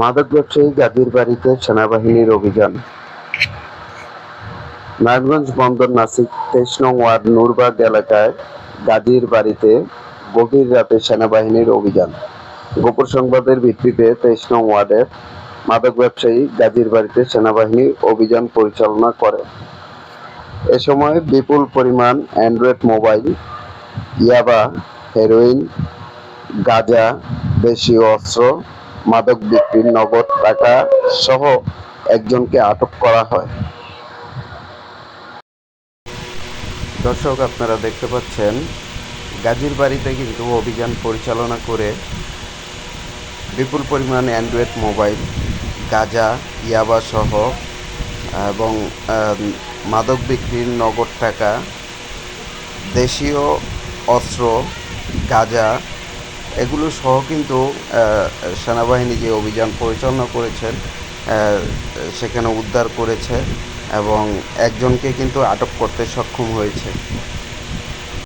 মাদক ব্যবসায়ী গাজীর বাড়িতে সেনাবাহিনীর অভিযান। নারায়ণগঞ্জ বন্দর নাসিক ২৩ নং ওয়ার্ড নূরবাগ এলাকায় গাজীর বাড়িতে গভীর রাতে সেনাবাহিনীর অভিযান। গোপন সংবাদের ভিত্তিতে ২৩ নং ওয়ার্ডের মাদক ব্যবসায়ী গাজীর বাড়িতে সেনাবাহিনী অভিযান পরিচালনা করে। এ সময় বিপুল পরিমাণ অ্যান্ড্রয়েড মোবাইল, ইয়াবা, হেরোইন, গাঁজা, দেশীয় অস্ত্র, মাদক বিক্রির নগদ টাকা সহ একজনকে আটক করা হয়। দর্শক, আপনারা দেখতে পাচ্ছেন গাজীর বাড়িতে কিন্তু অভিযান পরিচালনা করে বিপুল পরিমাণ অ্যান্ড্রয়েড মোবাইল, গাঁজা, ইয়াবা সহ এবং মাদক বিক্রির নগদ টাকা, দেশীয় অস্ত্র, গাঁজা এগুলো সহ কিন্তু সেনাবাহিনী যে অভিযান পরিচালনা করেছেন সেখানে উদ্ধার করেছে এবং একজনকে কিন্তু আটক করতে সক্ষম হয়েছে।